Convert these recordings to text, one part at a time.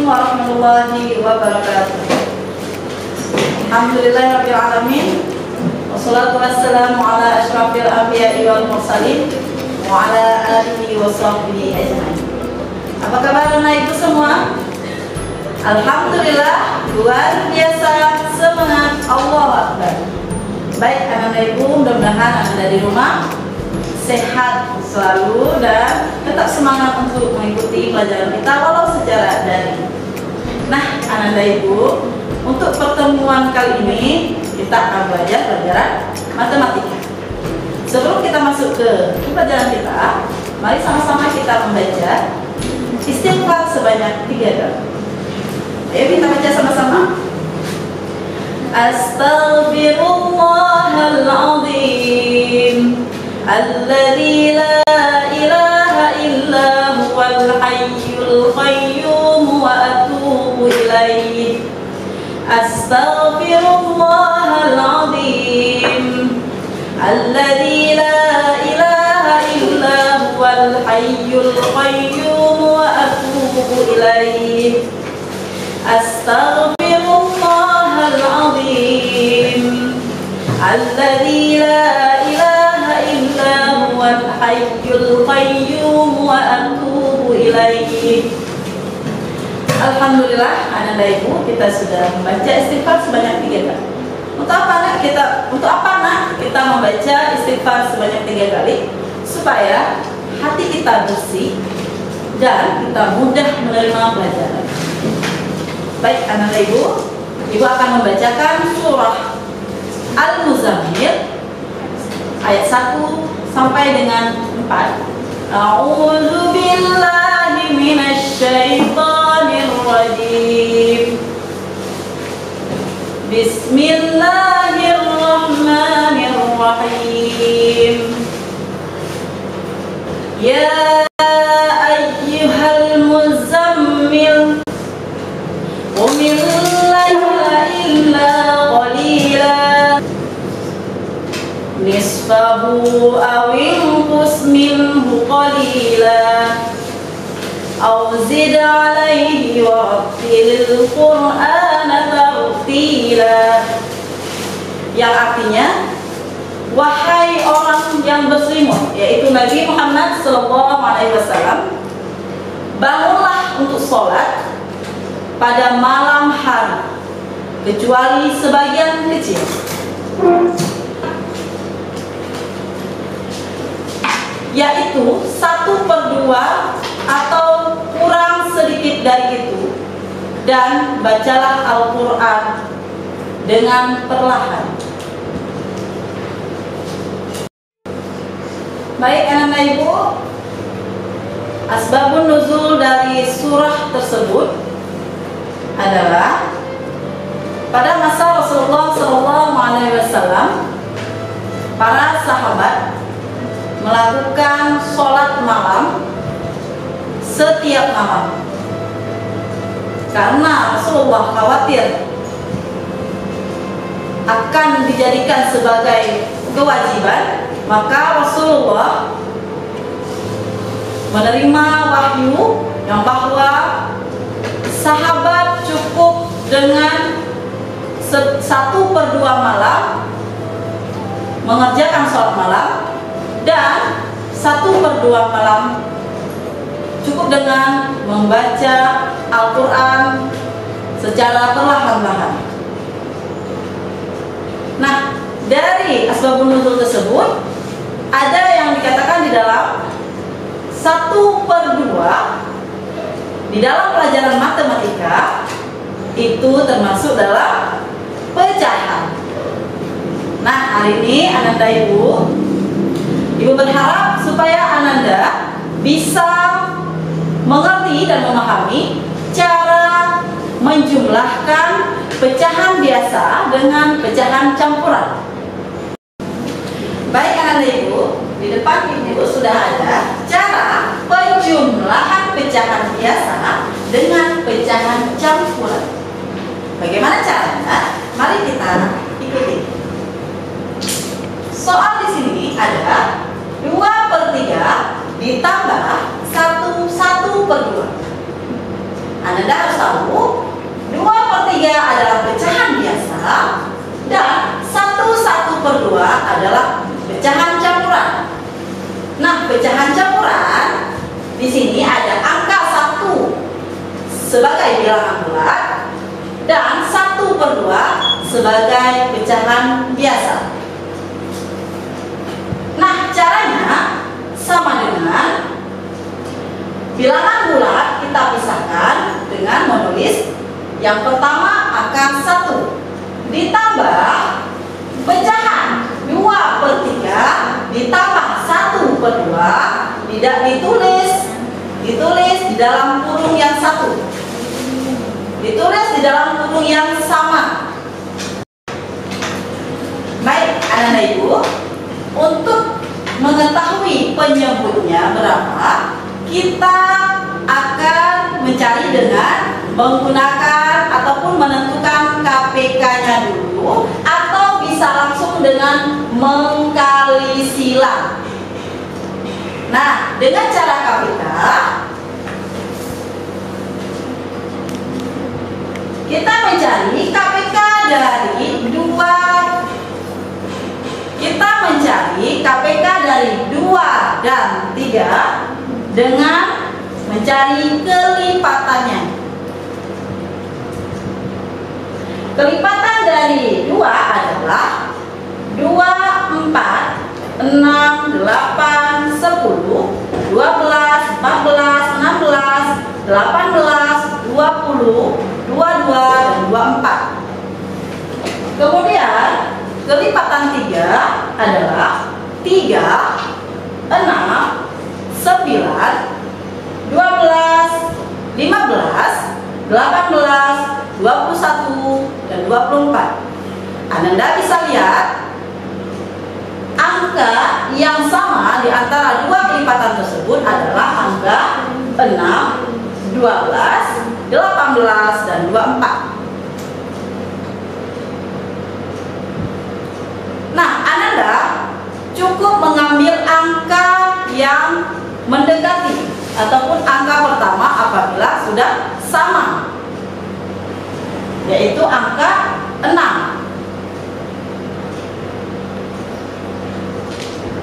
warahmatullahi wabarakatuh. Alhamdulillahirabbil alamin. Wassalatu wassalamu ala asyrafil anbiya'i wal mursalin wa ala alihi wa sahbihi ajmain. Apa kabar anak ibu semua? Alhamdulillah, luar biasa semangat, Allahu Akbar. Baik anak ibu, mudah-mudahan anda di rumah sehat selalu dan tetap semangat untuk mengikuti pelajaran kita walau secara daring. Nah, anak ibu, untuk pertemuan kali ini kita akan belajar pelajaran matematika. Sebelum kita masuk ke pelajaran kita, mari sama-sama kita membaca istighfar sebanyak 3 kali. Ayo kita baca sama-sama. Astaghfirullahaladzim alladzi la ilaha illa huwal hayyul qayyum wa atubu ilaihi. Astaghfirullahaladzim alladzi la ilaha illa huwal hayyul qayyum wa atubu ilaihi. Astaghfirullahaladzim alladzi la ilaha illa huwal hayyul qayyum wa atubu ilaihi. Alhamdulillah, anak ibu, kita sudah membaca istighfar sebanyak 3 kali. Untuk apa nak kita membaca istighfar sebanyak 3 kali? Supaya hati kita bersih dan kita mudah menerima pelajaran. Baik anak ibu akan membacakan surah Al-Muzammil ayat 1 sampai dengan 4. A'udzu billahi minasy syaithanir rajim. Bismillahirrahmanirrahim. Ya ayyuhal muzammil qumil laila illa qalila nisfahu aw inqus minhu qalila aw zid alaihi warattilil qur'ana tartila. Yang artinya, wahai orang yang berselimut, yaitu Nabi Muhammad SAW, bangunlah untuk sholat pada malam hari, kecuali sebagian kecil. Yaitu 1/2 atau kurang sedikit dari itu. Dan bacalah Al-Quran dengan perlahan. Baik anak ibu, asbabun nuzul dari surah tersebut adalah pada masa Rasulullah SAW, para sahabat melakukan sholat malam setiap malam karena Rasulullah khawatir akan dijadikan sebagai kewajiban. Maka Rasulullah menerima wahyu yang bahwa sahabat cukup dengan 1/2 malam mengerjakan sholat malam, dan 1/2 malam cukup dengan membaca Al-Quran secara perlahan-lahan. Nah, dari asbabun nuzul tersebut ada yang dikatakan di dalam 1/2 di dalam pelajaran matematika itu termasuk dalam pecahan. Nah, hari ini Ananda Ibu berharap supaya Ananda bisa mengerti dan memahami cara menjumlahkan pecahan biasa dengan pecahan campuran. Baik Ananda Ibu, di depan Ibu sudah ada cara penjumlahan pecahan biasa dengan pecahan campuran. Bagaimana caranya? Mari kita ikuti. Soal di sini ada 2/3 ditambah 1/2. Anda harus tahu 2/3 adalah pecahan biasa dan 1/2 adalah pecahan campuran. Nah, pecahan campuran di sini ada angka 1 sebagai bilangan bulat dan 1/2 sebagai pecahan biasa. Nah, caranya sama dengan bilangan bulat kita pisahkan dengan menulis yang pertama akan 1 ditambah pecahan 2/3 ditambah 1/2 tidak ditulis di dalam kurung yang satu, ditulis di dalam kurung yang sama. Baik, anak-anak ibu, untuk mengetahui penyebutnya berapa, kita akan mencari dengan menggunakan ataupun menentukan KPK-nya dulu, atau bisa langsung dengan mengkali silang. Nah, dengan cara KPK, kita mencari KPK dari 2 dan 3 dengan mencari kelipatannya. Kelipatan dari 2 adalah 2, 4, 6, 8, 10, 12, 14, 16, 18, 20, 22, dan 24. Kemudian kelipatan 3 adalah 3, 6, 9, 12, 15, 18, 21, dan 24. Anda bisa lihat angka yang sama di antara 2 kelipatan tersebut adalah angka 6, 12, 18, dan 24. Nah, Anda cukup mengambil angka yang mendekati ataupun angka pertama apabila sudah sama, yaitu angka 6.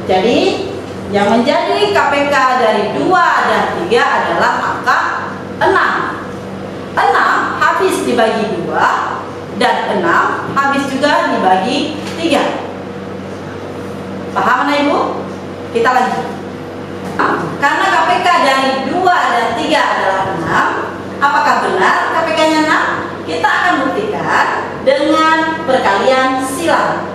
Jadi yang menjadi KPK dari 2 dan 3 adalah angka 6. 6 habis dibagi 2 dan 6 habis juga dibagi 3. Paham anak ibu? Kita lanjut. Karena KPK dari 2 dan 3 adalah 6, apakah benar KPK-nya 6? Kita akan buktikan dengan perkalian silang.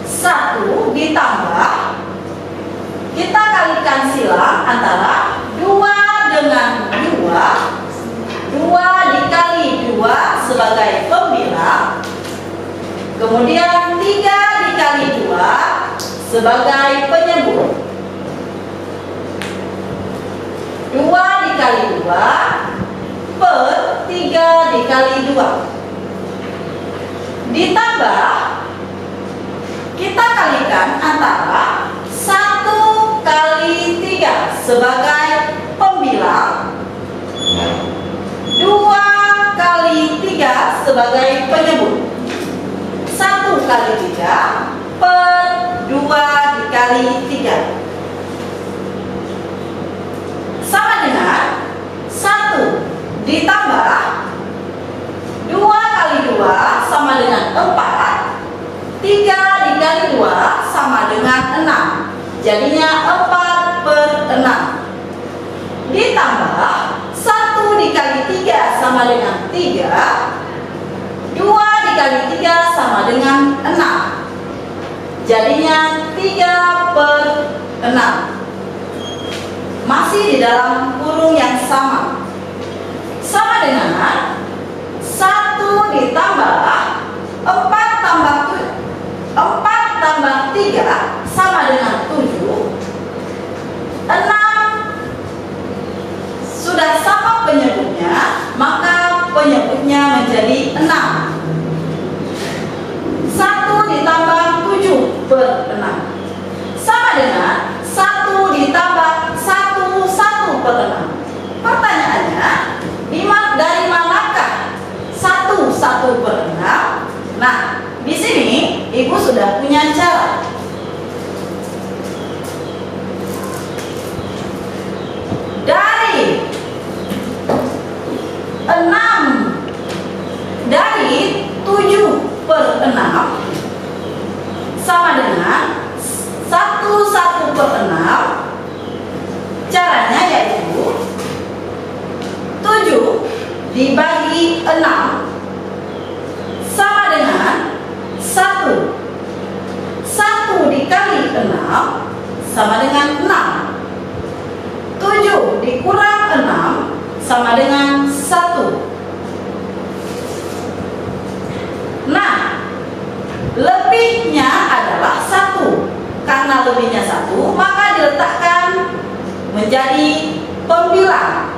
1 ditambah, kita kalikan silang antara 2 dengan 2. 2 dikali 2 sebagai pembilang, kemudian 3 dikali 2 sebagai penyebut. 2 dikali 2 per 3 dikali 2. Ditambah, kita kalikan antara 1 kali 3 sebagai pembilang, 2 kali 3 sebagai penyebut. 1 kali 3 per 2 dikali 3 sama dengan 1 ditambah 2 kali 2 sama dengan 4, 3 dikali 2 sama dengan 6, jadinya 4 per 6. Ditambah 1 dikali 3 sama dengan 3, 2 dikali 3 sama dengan 6, jadinya 3 per 6. Masih di dalam kurung yang sama. Sama dengan 1 ditambah 4 tambah 3 sama dengan 7. 6 sudah sama penyebutnya, maka penyebutnya menjadi 6. 1 ditambah 7 per 6 sama dengan 1 ditambah 1 per 6 punya cara. Dari 7/6 sama dengan 1/6. Caranya yaitu 7 dibagi 6 sama dengan 1. 1 dikali 6 sama dengan 6. 7 dikurang 6 sama dengan 1. Nah, lebihnya adalah 1. Karena lebihnya 1, maka diletakkan menjadi pembilang.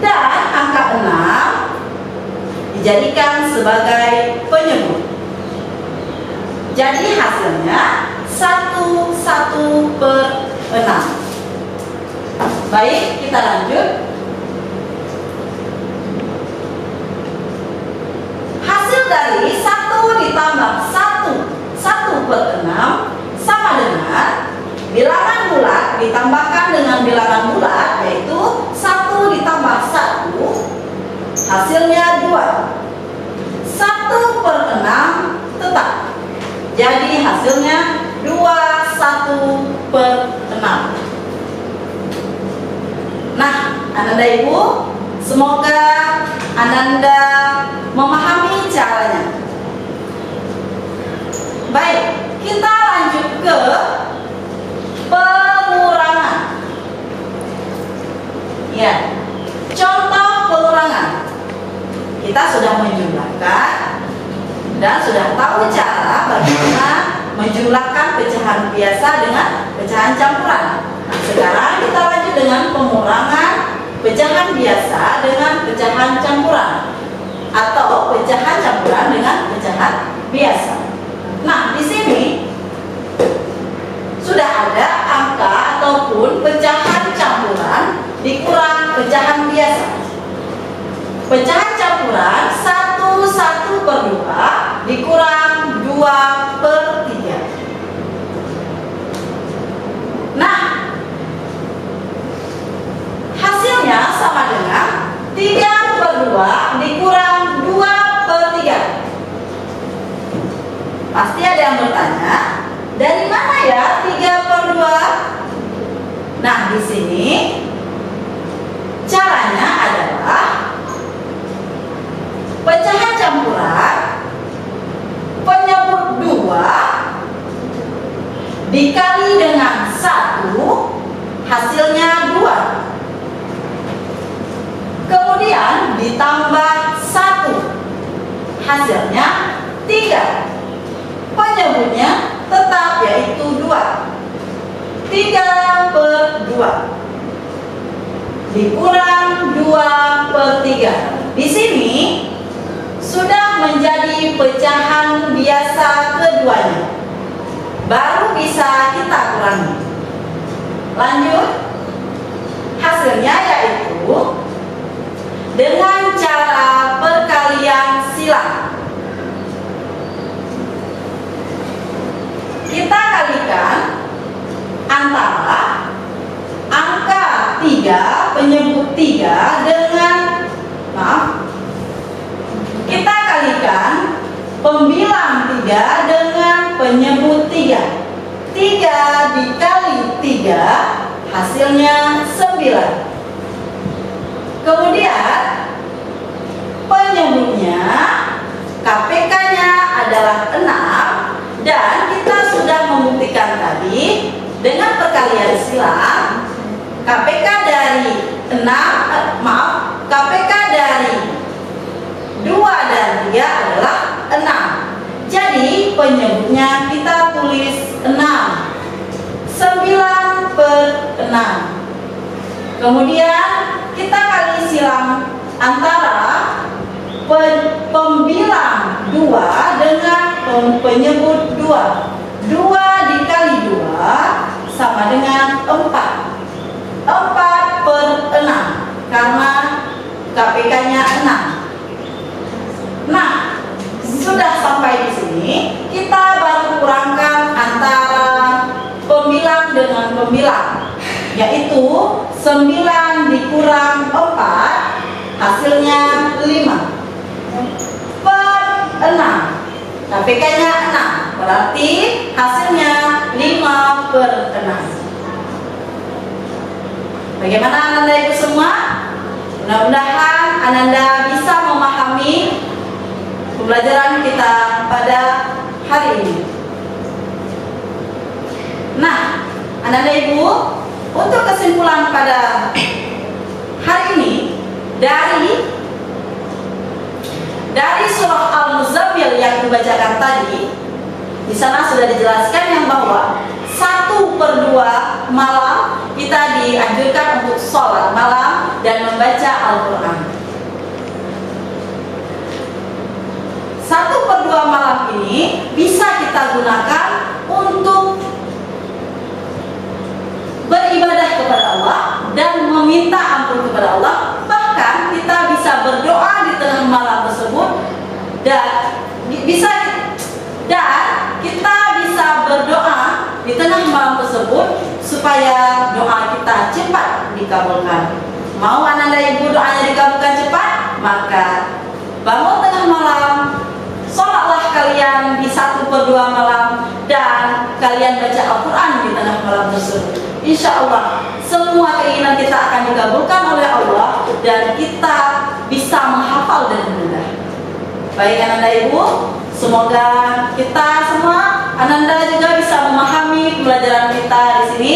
Dan angka 6 dijadikan sebagai penyebut. Jadi hasilnya 1/6. Baik, kita lanjut. Hasil dari 1 ditambah 1/6 sama dengan bilangan bulat ditambahkan dengan bilangan bulat, yaitu 1 ditambah 1, hasilnya 2. 1/6 tetap. Jadi hasilnya 2/1/6. Nah, Ananda Ibu, semoga Ananda memahami caranya. Baik, kita lanjut ke pengurangan. Ya, contoh pengurangan. Kita sudah menjumlahkan dan sudah tahu cara bagaimana menjumlahkan pecahan biasa dengan pecahan campuran. Sekarang kita lanjut dengan pengurangan pecahan biasa dengan pecahan campuran, atau pecahan campuran dengan pecahan biasa. Nah, di sini sudah ada angka ataupun pecahan campuran dikurang pecahan biasa. Pecahan campuran 1/2 dikurang 2/3. Nah, hasilnya sama dengan 3/2 dikurang 2/3. Pasti ada yang bertanya, dari mana ya 3/2? Nah, di sini caranya adalah pecahan campuran penyebut 2 dikali dengan 1, hasilnya 2. Kemudian ditambah 1, hasilnya 3. Penyebutnya tetap, yaitu 2. 3/2 dikurang 2/3. Di sini sudah menjadi pecahan biasa keduanya. Baru bisa kita kurangi. Lanjut. Hasilnya yaitu dengan cara perkalian silang. Kita kalikan antara angka 3 penyebut 3 dengan, kita kalikan pembilang 3 dengan penyebut 3. 3 dikali 3 hasilnya 9. Kemudian penyebutnya, KPK-nya adalah 6, dan kita sudah membuktikan tadi dengan perkalian silang KPK dari 6, KPK dari 2 dan 3 adalah 6. Jadi penyebutnya kita tulis 6. 9/6. Kemudian kita kali silang antara pembilang 2 dengan penyebut 2. 2 dikali 2 sama dengan 4. 4/6 karena KPK-nya 6. Nah, sudah sampai di sini. kita baru kurangkan antara pembilang dengan pembilang, yaitu 9 dikurang 4 hasilnya 5 per 6. KPK-nya 6, berarti hasilnya 5 per 6. Bagaimana Ananda Ibu semua? Mudah-mudahan Ananda bisa memahami pembelajaran kita pada hari ini. Nah, Ananda Ibu, untuk kesimpulan pada hari ini dari surah Al-Muzammil yang dibacakan tadi, di sana sudah dijelaskan yang bahwa 1/2 malam kita dianjurkan untuk sholat malam dan membaca Al-Quran. 1/2 malam ini bisa kita gunakan untuk beribadah kepada Allah dan meminta ampun kepada Allah. Bahkan kita bisa berdoa di tengah malam tersebut dan kita bisa berdoa di tengah malam tersebut supaya doa kita cepat dikabulkan. Mau Ananda Ibu doanya dikabulkan cepat? Maka bangun tengah malam, sholatlah kalian di 1/2 malam, dan kalian baca Al-Quran di tengah malam tersebut. Insya Allah semua keinginan kita akan dikabulkan oleh Allah dan kita bisa menghafal dengan mudah. Baik Ananda Ibu, semoga kita semua, Ananda juga bisa memahami pembelajaran kita di sini.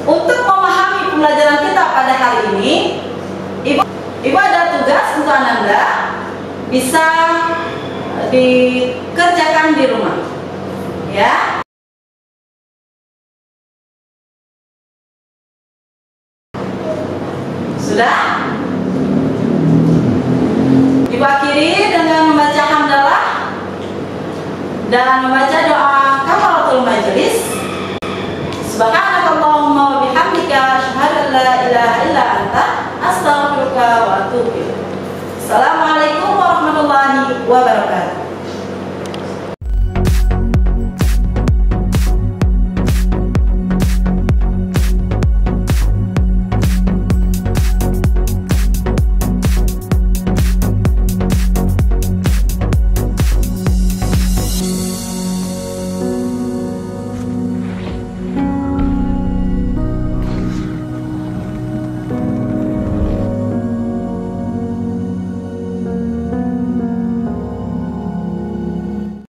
Untuk memahami pembelajaran kita pada hari ini, Ibu ada tugas untuk Ananda bisa dikerjakan di rumah, ya. Sudah? Ibu akhiri dengan membaca hamdalah dan membaca doa kafaratul majelis. Subhanakallahumma wa bihamdika asyhadu an la ilaha illa anta astaghfiruka wa atubu ilaik. Assalamualaikum warahmatullahi wabarakatuh.